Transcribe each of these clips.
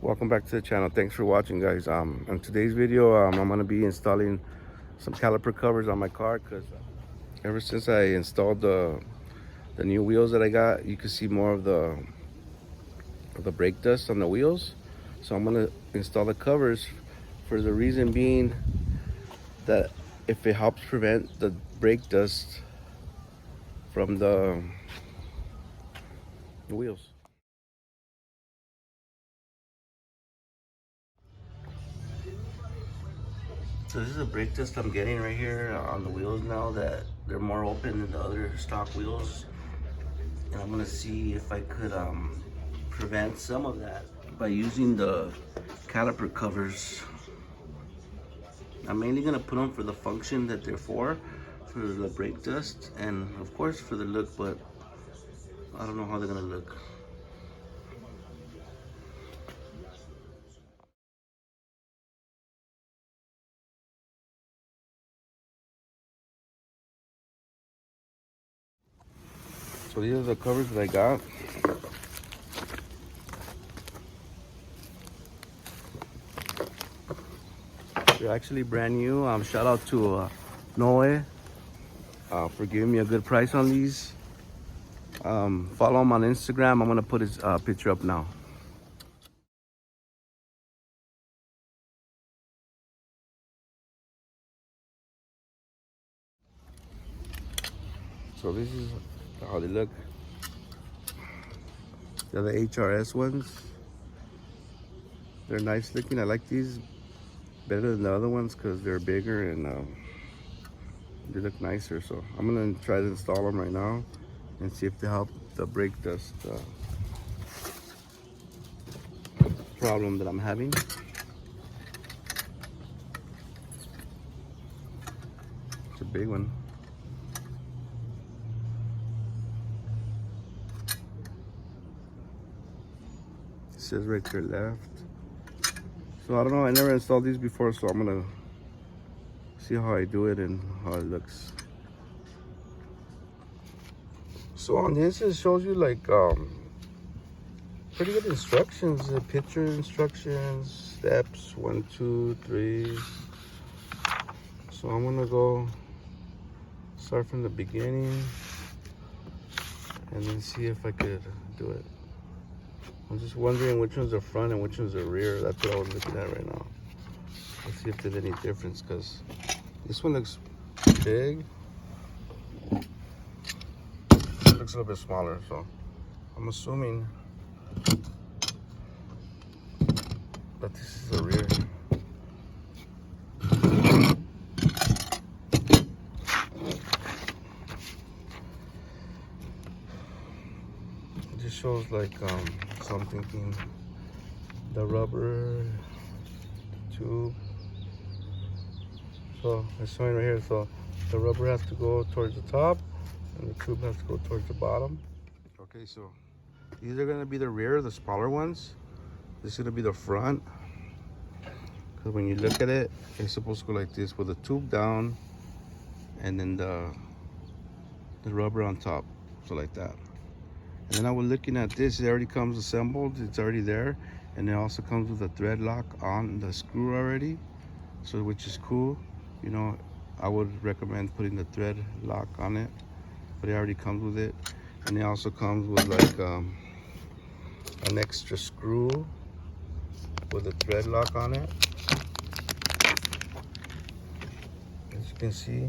Welcome back to the channel. Thanks for watching, guys. In today's video, I'm going to be installing some caliper covers on my car because ever since I installed the new wheels that I got, you can see more of the brake dust on the wheels. So I'm going to install the covers for the reason being that if it helps prevent the brake dust from the wheels. So this is the brake dust I'm getting right here on the wheels now that they're more open than the other stock wheels. And I'm gonna see if I could prevent some of that by using the caliper covers. I'm mainly gonna put them for the function that they're for the brake dust and of course for the look, but I don't know how they're gonna look. So these are the covers that I got. They're actually brand new. Shout out to Noe for giving me a good price on these. Follow him on Instagram. I'm gonna put his picture up now. So this is how they look. They're the HRS ones. They're nice looking. I like these better than the other ones because they're bigger and they look nicer. So I'm gonna try to install them right now and see if they help the brake dust problem that I'm having. It's a big one. It says right there left. So I don't know, I never installed these before, so I'm gonna see how I do it and how it looks. So on this it shows you like pretty good instructions, picture instructions, steps 1, 2, 3. So I'm gonna go start from the beginning and then see if I could do it. I'm just wondering which one's the front and which one's the rear. That's what I was looking at right now. Let's see if there's any difference because this one looks big. It looks a little bit smaller, so I'm assuming that this is the rear. It just shows like so I'm thinking the rubber tube. So it's showing right here. So the rubber has to go towards the top and the tube has to go towards the bottom. Okay, so these are gonna be the rear, the smaller ones. This is gonna be the front. Because when you look at it, it's supposed to go like this with the tube down and then the rubber on top. So like that. And then I was looking at this, it already comes assembled, it's already there. And it also comes with a thread lock on the screw already. So which is cool. You know, I would recommend putting the thread lock on it, but it already comes with it. And it also comes with like an extra screw with a thread lock on it. As you can see,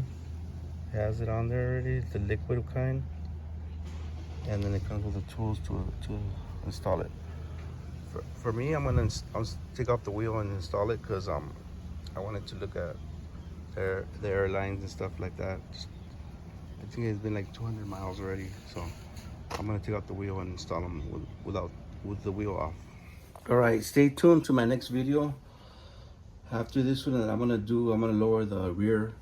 it has it on there already, the liquid kind. And then it comes with the tools to install it. For me, I'll take off the wheel and install it because I wanted to look at the airlines and stuff like that. I think it's been like 200 miles already, so I'm gonna take out the wheel and install them with the wheel off. All right, stay tuned to my next video. After this one, I'm gonna lower the rear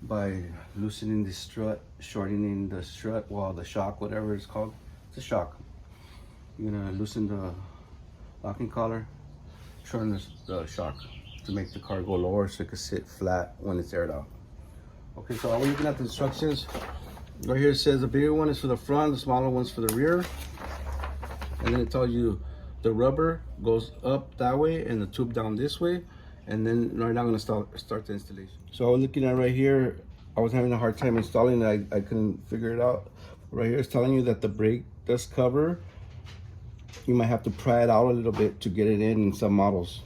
by loosening the strut, shortening the strut, well, the shock, whatever it's called. It's a shock. You're gonna loosen the locking collar, shorten the shock to make the car go lower so it can sit flat when it's aired out. Okay, so I was looking at the instructions. Right here it says the bigger one is for the front, the smaller one's for the rear. And then it tells you the rubber goes up that way and the tube down this way. And then right now I'm gonna start the installation. So I was looking at right here, I was having a hard time installing it. I couldn't figure it out. Right here it's telling you that the brake dust cover, you might have to pry it out a little bit to get it in some models.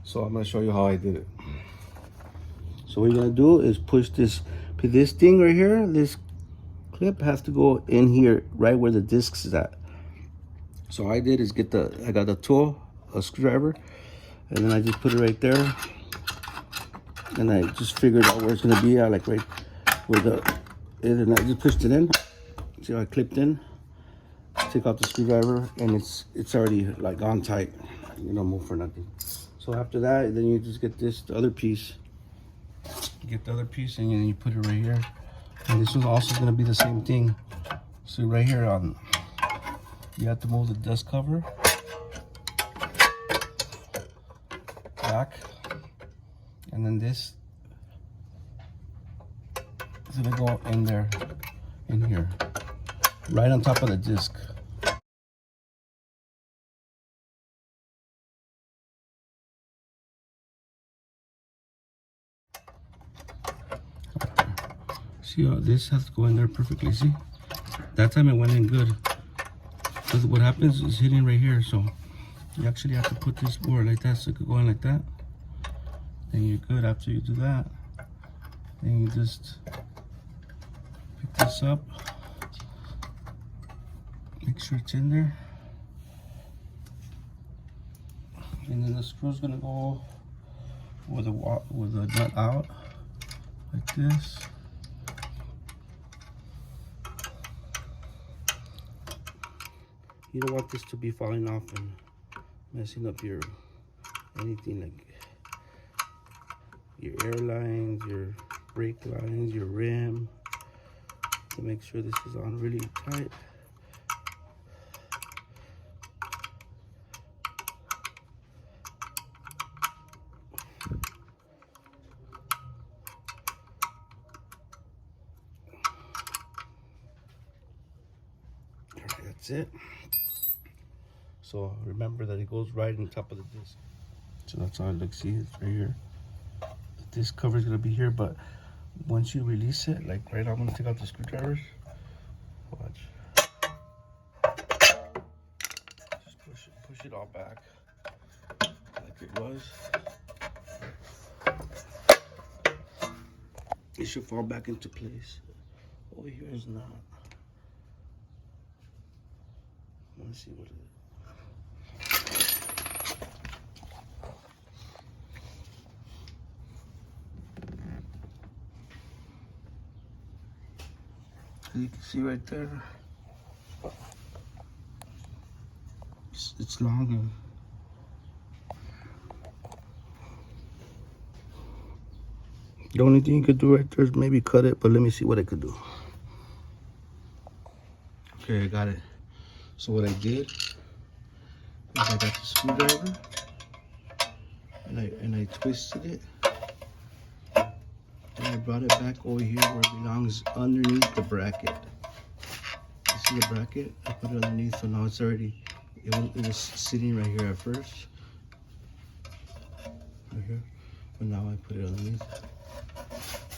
So I'm gonna show you how I did it. So what you're gonna do is push this thing right here, this clip has to go in here, right where the discs is at. So I did is I got the tool, a screwdriver, and then I just put it right there. And I just figured out where it's gonna be at, like right where and I just pushed it in. See how I clipped in? Take out the screwdriver, and it's already like on tight. You don't move for nothing. So after that, then you just get the other piece. You get the other piece, and then you put it right here. And this one's also gonna be the same thing. So right here you have to move the dust cover back, and then this is gonna go in there, in here, right on top of the disc. See how this has to go in there perfectly. See, that time it went in good. Because what happens is hitting right here, so you actually have to put this more like that, so it could go in like that. Then you're good. After you do that, then you just pick this up, make sure it's in there, and then the screw's gonna go with the nut out like this. You don't want this to be falling off and messing up your anything, like your air lines, your brake lines, your rim. To make sure this is on really tight. Okay, that's it. So remember that it goes right on top of the disc. So that's how it looks. See, it's right here. The disc cover is gonna be here, but once you release it, like right now, I'm gonna take out the screwdrivers. Watch. Just push it all back like it was. It should fall back into place. Over here is not. Let's see what it is. You can see right there, it's long. The only thing you could do right there is maybe cut it, but let me see what I could do. Okay, I got it. So what I did is I got the screwdriver and I twisted it. And I brought it back over here where it belongs, underneath the bracket. You see the bracket? I put it underneath, so now it's already, it was sitting right here at first. Right here. But now I put it underneath.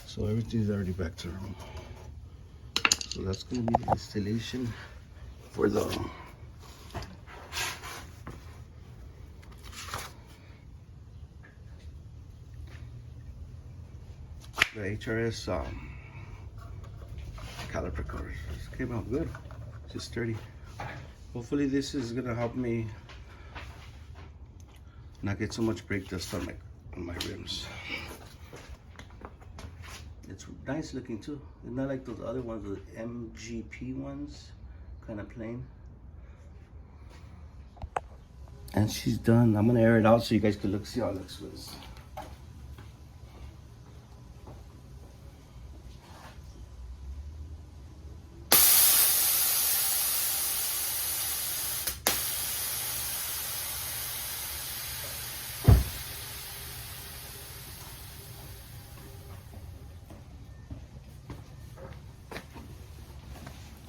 So everything's already back to normal. So that's going to be the installation for the HRS caliper covers. This came out good. It's just sturdy. Hopefully this is gonna help me not get so much brake dust on my rims. It's nice looking too. It's not like those other ones, the MGP ones, kind of plain. And she's done. I'm gonna air it out so you guys can see how it looks with this.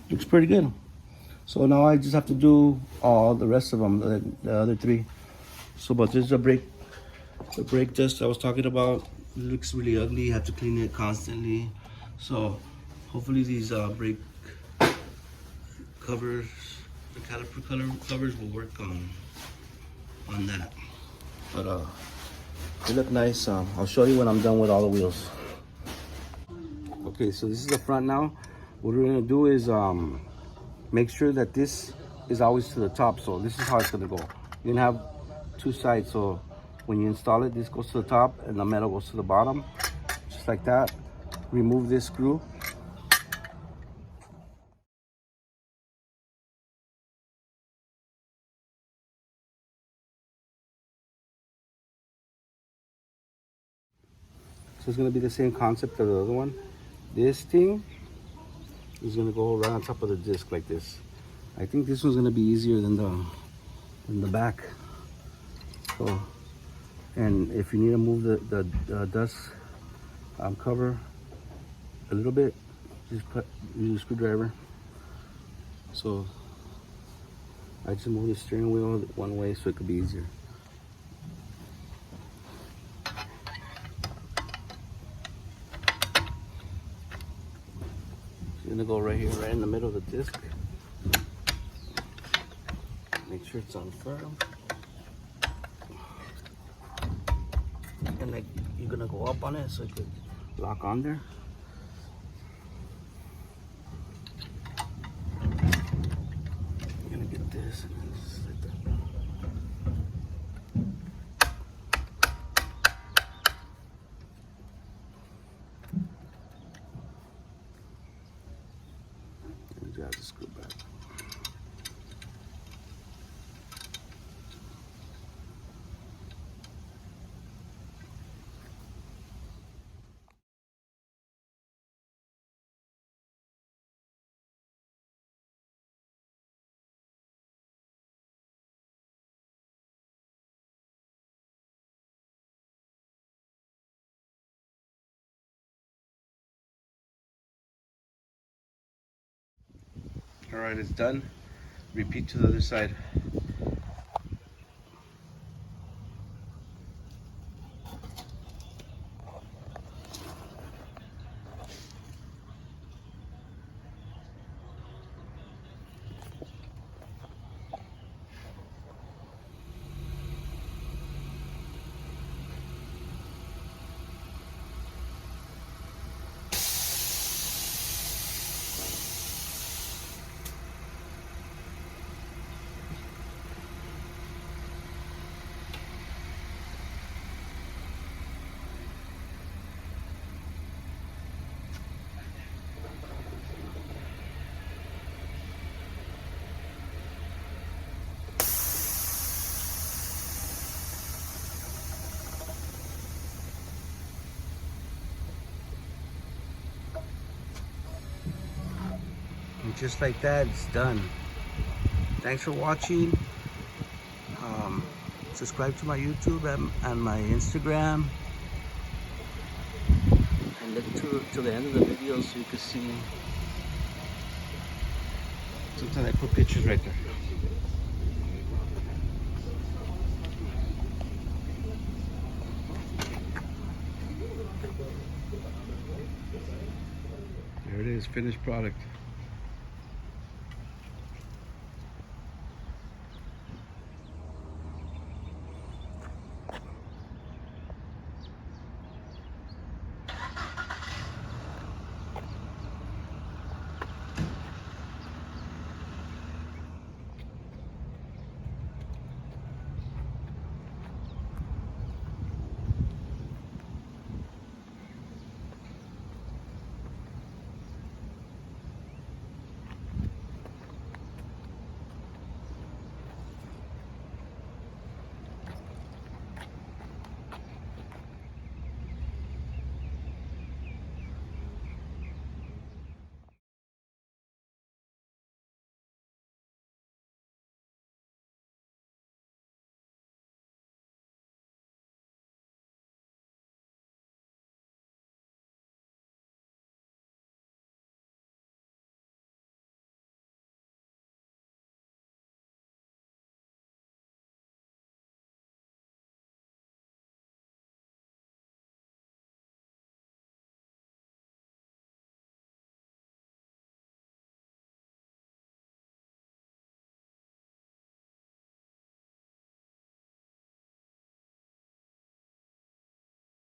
Looks pretty good. So now I just have to do all the rest of them, the other 3. So, but this is the brake dust I was talking about. It looks really ugly. You have to clean it constantly. So hopefully these brake covers, the caliper covers will work on that. But they look nice. I'll show you when I'm done with all the wheels. Okay, so this is the front now. What we're gonna do is make sure that this is always to the top. So this is how it's gonna go. You're gonna have 2 sides. So when you install it, this goes to the top and the metal goes to the bottom, just like that. Remove this screw. So it's gonna be the same concept of the other one. This thing is gonna go right on top of the disc like this. I think this one's gonna be easier than the back. So, and if you need to move the dust cover a little bit, just use a screwdriver. So I just move the steering wheel one way so it could be easier. You're gonna go right here, right in the middle of the disc. Make sure it's on firm. And like you're gonna go up on it so it could lock on there. You're gonna get this and then just like that. And grab the screw back. All right, it's done. Repeat to the other side. And just like that, it's done. Thanks for watching. Subscribe to my YouTube and my Instagram. And look to the end of the video so you can see. Sometimes I put pictures right there. There it is, finished product.